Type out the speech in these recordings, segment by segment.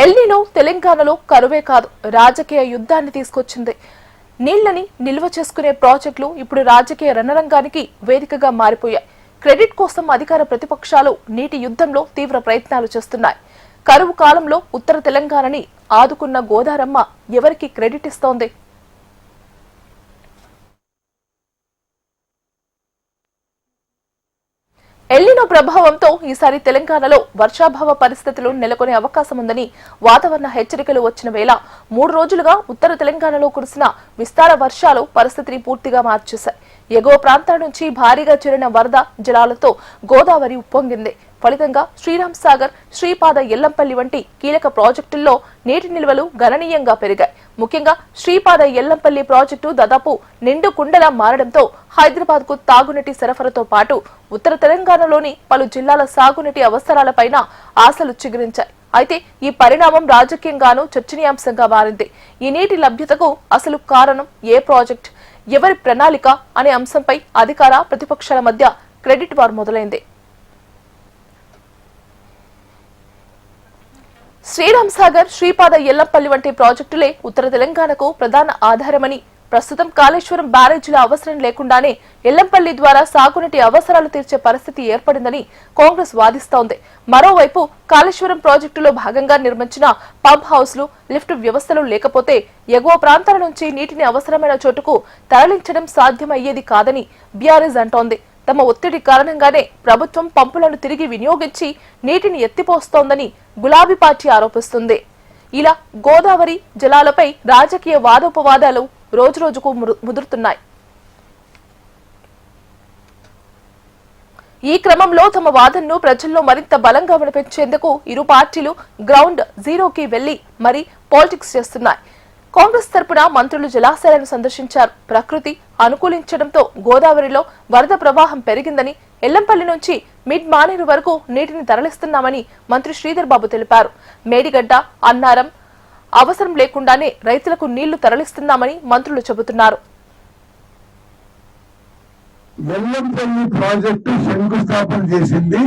El Niño తెలంగాణలో కరువే కాదు రాజకీయ యుద్ధాన్ని తీసుకొచ్చింది. నీళ్లని నిల్వ చేసుకునే ప్రాజెక్టులు ఇప్పుడు రాజకీయ రణరంగానికి వేదికగా మారిపోయాయి. క్రెడిట్ కోసం అధికార ప్రతిపక్షాలు నీటి యుద్ధంలో తీవ్ర ప్రయత్నాలు చేస్తున్నాయి. కరువు కాలంలో ఉత్తర తెలంగాణని ఆదుకున్న గోదారమ్మ ఎవరికి క్రెడిట్ ఇస్తోంది? ఎల్నినో ప్రభావంతో ఈసారి తెలంగాణలో వర్షాభావ పరిస్థితులు నెలకొనే అవకాశం ఉందని వాతావరణ హెచ్చరికలు వచ్చిన వేళ 3 రోజులుగా ఉత్తర తెలంగాణలో కురిసిన విస్తార వర్షాలు పరిస్థితిని పూర్తిగా మార్చేశాయి. ఎగువ ప్రాంతాల నుంచి భారీగా చేరిన వరద జలాలతో గోదావరి ఉప్పొంగింది. ఫలితంగా శ్రీరామ్ సాగర్, శ్రీపాద ఎల్లంపల్లి వంటి కీలక ప్రాజెక్టుల్లో నీటి నిల్వలు గణనీయంగా పెరిగాయి. ముఖ్యంగా శ్రీపాద ఎల్లంపల్లి ప్రాజెక్టు దాదాపు నిండు కుండలా మారడంతో హైదరాబాద్ కు తాగునీటి సరఫరాతో పాటు ఉత్తర తెలంగాణలోని పలు జిల్లాల సాగునీటి అవసరాలపైన ఆశలు చిగురించాయి. అయితే ఈ పరిణామం రాజకీయంగానూ చర్చనీయాంశంగా మారింది. ఈ నీటి లభ్యతకు అసలు కారణం ఏ ప్రాజెక్ట్, ఎవరి ప్రణాళిక అనే అంశంపై అధికార ప్రతిపక్షాల మధ్య క్రెడిట్ వార్ మొదలైంది. శ్రీరామ్ సాగర్, శ్రీపాద ఎల్లంపల్లి వంటి ప్రాజెక్టులే ఉత్తర తెలంగాణకు ప్రధాన ఆధారమని, ప్రస్తుతం కాళేశ్వరం బ్యారేజీల అవసరం లేకుండానే ఎల్లంపల్లి ద్వారా సాగునీటి అవసరాలు తీర్చే పరిస్థితి ఏర్పడిందని కాంగ్రెస్ వాదిస్తోంది. మరోవైపు కాళేశ్వరం ప్రాజెక్టులో భాగంగా నిర్మించిన పంప్ హౌస్లు, లిఫ్ట్ వ్యవస్థలు లేకపోతే ఎగువ ప్రాంతాల నుంచి నీటిని అవసరమైన చోటుకు తరలించడం సాధ్యమయ్యేది కాదని బీఆర్ఎస్ అంటోంది. తమ ఒత్తిడి కారణంగానే ప్రభుత్వం పంపులను తిరిగి వినియోగించి నీటిని ఎత్తిపోస్తోందని గులాబీ పార్టీ ఆరోపిస్తుంది. ఇలా గోదావరి జలాలపై రాజకీయ వాదోపవాదాలు రోజురోజుకు ముదురుతున్నాయి. ఈ క్రమంలో తమ వాదనను ప్రజల్లో మరింత బలంగా వినిపించేందుకు ఇరు పార్టీలు గ్రౌండ్ జీరోకి వెళ్లి మరీ పాలిటిక్స్ చేస్తున్నాయి. కాంగ్రెస్ తరపున మంత్రులు జలాశయాలను సందర్శించారు. ప్రకృతి అనుకూలించడంతో గోదావరిలో వరద ప్రవాహం పెరిగిందని, ఎల్లంపల్లి నుంచి మిడ్ మానేరు వరకు నీటిని తరలిస్తున్నామని మంత్రి శ్రీధర్ బాబు తెలిపారు. మేడిగడ్డ, అన్నారం అవసరం లేకుండానే రైతులకు నీళ్లు తరలిస్తున్నామని మంత్రులు చెబుతున్నారు. ఎల్లంపల్లి ప్రాజెక్టు శంకుస్థాపన చేసింది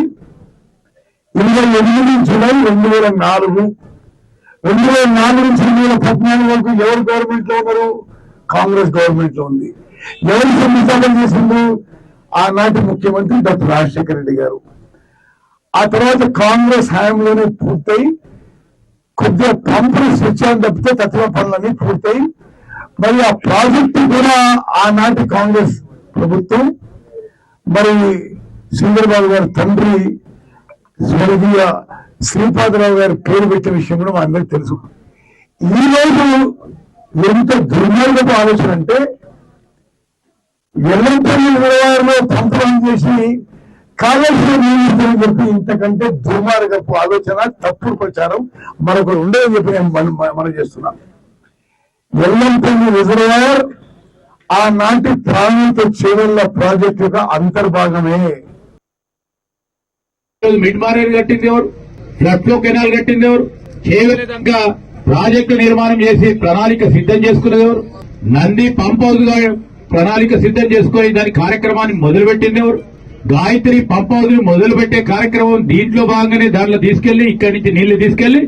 28 జూలై 2004. 2004 నుంచి 2014 వరకు ఎవరు గవర్నమెంట్ లో ఉన్నారు? కాంగ్రెస్ గవర్నమెంట్ లో ఉంది. ఎవరు శంకుస్థాపన చేసిండు? ఆనాటి ముఖ్యమంత్రి డాక్టర్ రాజశేఖర రెడ్డి గారు. ఆ తర్వాత కాంగ్రెస్ హయాంలోనే పూర్తయి కొద్దిగా పంపులు స్విచ్ ఆన్ తప్పితే తత్వ పనులన్నీ పూర్తయి మరి ఆ ప్రాజెక్టు కూడా ఆనాటి కాంగ్రెస్ ప్రభుత్వం మరి శ్రీధర్బాబు గారి తండ్రి స్వర్గీయ శ్రీపాదరావు గారి పేరు పెట్టిన విషయం కూడా మా అందరికి తెలుసు. ఈ రోజు ఎంత దుర్మార్గపు ఆలోచన అంటే ఎల్లంపల్లి నిర్వహణలో పంపులను చేసి కాళేశ్వరం నిర్మించని చెప్పి ఇంతకంటే దుర్మార్గపు ఆలోచన, తప్పుడు ప్రచారం మరొకరు ఉండేదని చెప్పి నేను మనం చేస్తున్నాం. ఎల్లంపల్లి రిజర్వాయర్ ఆనాటి ప్రాణిత చేవెళ్ల ప్రాజెక్టు యొక్క అంతర్భాగమే. మిడ్ మానేరు కట్టింది ఎవరు? ఫ్లడ్ ఫ్లో కెనాల్ కట్టింది ఎవరు? చేయలేదంగా ప్రాజెక్టు నిర్మాణం చేసి ప్రణాళిక సిద్ధం చేసుకునేది ఎవరు? నంది పంప్ హౌస్ గా ప్రణాళిక సిద్ధం చేసుకుని దాని కార్యక్రమాన్ని మొదలుపెట్టింది ఎవరు? గాయత్రి పంప్ హౌస్ మొదలు పెట్టే కార్యక్రమం దీంట్లో భాగంగానే దాంట్లో తీసుకెళ్లి ఇక్కడి నుంచి నీళ్లు తీసుకెళ్లి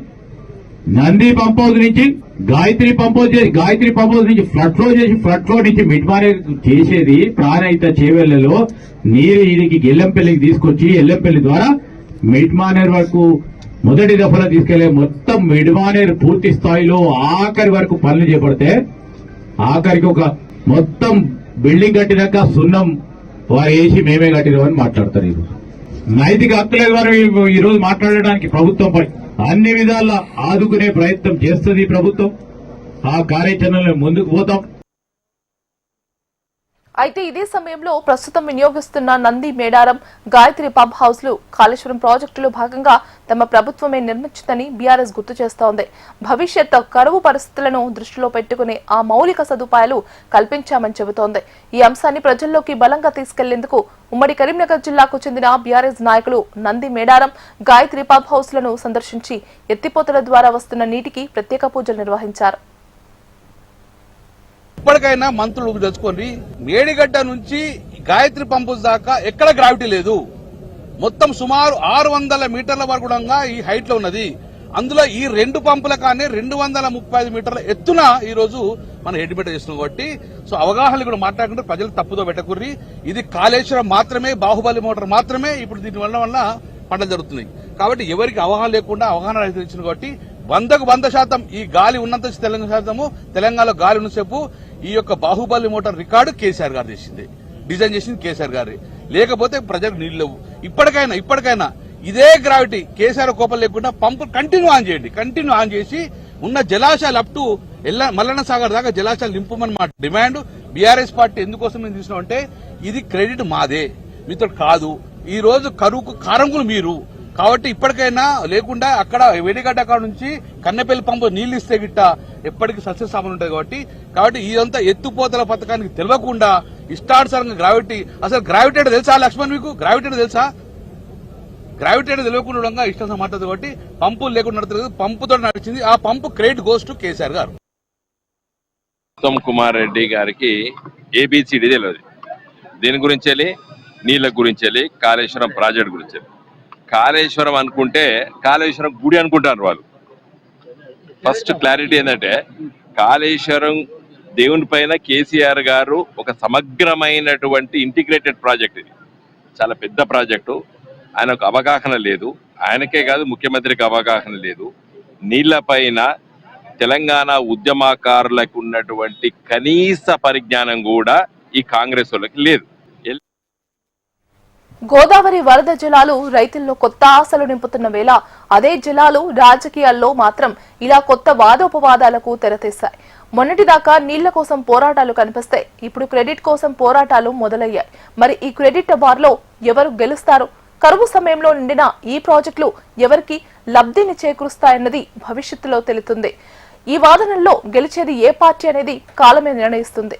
నంది పంప్ హౌస్ నుంచి గాయత్రి పంప్ హౌస్ చేసి, గాయత్రి పంప్ హౌస్ నుంచి ఫ్లడ్ ఫ్లో చేసి, ఫ్లడ్ ఫ్లో నుంచి మిడ్ మానేరు చేసేది ప్రాణహిత చేవెళ్లలో నీరు ఈడికి ఎల్లంపల్లికి తీసుకొచ్చి ఎల్లంపల్లి ద్వారా మిడ్ మానేరు వరకు మొదటి దఫలో తీసుకెళ్లే మొత్తం మిడ్ మానేరు పూర్తి స్థాయిలో ఆఖరి వరకు పనులు చేపడితే ఆఖరికి ఒక మొత్తం బిల్డింగ్ కట్టినాక సున్నం వారు వేసి మేమే కట్టినామని మాట్లాడతారు. ఈరోజు నైతిక హక్కులేదు వారు ఈ రోజు మాట్లాడడానికి ప్రభుత్వం పై అన్ని విధాలా ఆదుకునే ప్రయత్నం చేస్తుంది ప్రభుత్వం. ఆ కార్యాచరణలో ముందుకు పోతాం. అయితే ఇదే సమయంలో ప్రస్తుతం వినియోగిస్తున్న నంది, మేడారం, గాయత్రి పంప్ హౌస్లు కాళేశ్వరం ప్రాజెక్టులో భాగంగా తమ ప్రభుత్వమే నిర్మించిందని బీఆర్ఎస్ గుర్తు చేస్తోంది. భవిష్యత్ కరువు పరిస్థితులను దృష్టిలో పెట్టుకుని ఆ మౌలిక సదుపాయాలు కల్పించామని చెబుతోంది. ఈ అంశాన్ని ప్రజల్లోకి బలంగా తీసుకెళ్లేందుకు ఉమ్మడి కరీంనగర్ జిల్లాకు చెందిన బీఆర్ఎస్ నాయకులు నంది, మేడారం, గాయత్రి పంప్ హౌస్లను సందర్శించి ఎత్తిపోతల ద్వారా వస్తున్న నీటికి ప్రత్యేక పూజలు నిర్వహించారు. ఇప్పటికైనా మంత్రులు తెచ్చుకోండి. మేడిగడ్డ నుంచి గాయత్రి పంపు దాకా ఎక్కడ గ్రావిటీ లేదు. మొత్తం సుమారు 600 మీటర్ల వరకు ఈ హైట్ లో ఉన్నది. అందులో ఈ 2 పంపుల కానీ 235 మీటర్ల ఎత్తున ఈ రోజు మనం ఎడ్మిట్ చేస్తున్నాం కాబట్టి సో అవగాహన కూడా మాట్లాడుకుంటే ప్రజలు తప్పుదో పెట్టకుర్రి. ఇది కాళేశ్వరం మాత్రమే, బాహుబలి మోటార్ మాత్రమే ఇప్పుడు దీని వల్ల పంటలు జరుగుతున్నాయి. కాబట్టి ఎవరికి అవగాహన లేకుండా అవగాహన ఇచ్చింది కాబట్టి 100% ఈ గాలి ఉన్నంత తెలంగాణలో గాలి ఉన్నసేపు ఈ యొక్క బాహుబలి మోటార్ రికార్డు కేసీఆర్ గారు చేసింది, డిజైన్ చేసింది కేసీఆర్ గారి. లేకపోతే ప్రజలకు నీళ్లు లేవు. ఇప్పటికైనా ఇదే గ్రావిటీ కేసీఆర్ కోపం లేకుండా పంపు కంటిన్యూ ఆన్ చేసి ఉన్న జలాశయాలు అప్ టు మల్లన్న సాగర్ దాకా జలాశయాలు నింపమని మా డిమాండ్. బీఆర్ఎస్ పార్టీ ఎందుకోసం మేము తీసుకున్నాం అంటే ఇది క్రెడిట్ మాదే, మీతో కాదు. ఈ రోజు కరువుకు కారంగులు మీరు కాబట్టి ఇప్పటికైనా లేకుండా అక్కడ వేడిగడ్డ అక్కడ నుంచి కన్నెపల్లి పంపు నీళ్లు ఇస్తే గిట్ట ఎప్పటికీ సస్యసామలు ఉంటుంది. కాబట్టి ఇదంతా ఎత్తుపోతల పథకానికి తెలియకుండా ఇష్టానుసారంగా గ్రావిటీ, అసలు గ్రావిటీ అంటే తెలుసా లక్ష్మణ్ మీకు? గ్రావిటీ అంటే తెలుసా? గ్రావిటీ అంటే తెలియకుండా ఇష్టం మాట్లాడుతుంది కాబట్టి పంపులు లేకుండా నడుతుంది, పంపుతో నడిచింది. ఆ పంపు క్రెడిట్ గోస్ టు కేసీఆర్ గారు. ఉత్తమ్ కుమార్ రెడ్డి గారికి ఏబిసిడి తెలియదు. దీని గురించి నీళ్ళ గురించి కాళేశ్వరం ప్రాజెక్ట్ గురించి. కాళేశ్వరం అనుకుంటే కాళేశ్వరం గుడి అనుకుంటారు వాళ్ళు. ఫస్ట్ క్లారిటీ ఏంటంటే కాళేశ్వరం దేవుని పైన కేసీఆర్ గారు ఒక సమగ్రమైనటువంటి ఇంటిగ్రేటెడ్ ప్రాజెక్ట్. ఇది చాలా పెద్ద ప్రాజెక్టు. ఆయనకు అవగాహన లేదు, ఆయనకే కాదు ముఖ్యమంత్రికి అవగాహన లేదు. నీళ్ల పైన తెలంగాణ ఉద్యమకారులకు ఉన్నటువంటి కనీస పరిజ్ఞానం కూడా ఈ కాంగ్రెస్ వాళ్ళకి లేదు. గోదావరి వరద జలాలు రైతుల్లో కొత్త ఆశలు నింపుతున్న వేళ అదే జలాలు రాజకీయాల్లో మాత్రం ఇలా కొత్త వాదోపవాదాలకు తెరతీశాయి. మొన్నటిదాకా నీళ్ల కోసం పోరాటాలు కనిపిస్తే ఇప్పుడు క్రెడిట్ కోసం పోరాటాలు మొదలయ్యాయి. మరి ఈ క్రెడిట్ వార్లో ఎవరు గెలుస్తారు? కరువు సమయంలో నిండిన ఈ ప్రాజెక్టులు ఎవరికి లబ్ధిని చేకూరుస్తాయన్నది భవిష్యత్తులో తెలుస్తుంది. ఈ వాదనల్లో గెలిచేది ఏ పార్టీ అనేది కాలమే నిర్ణయిస్తుంది.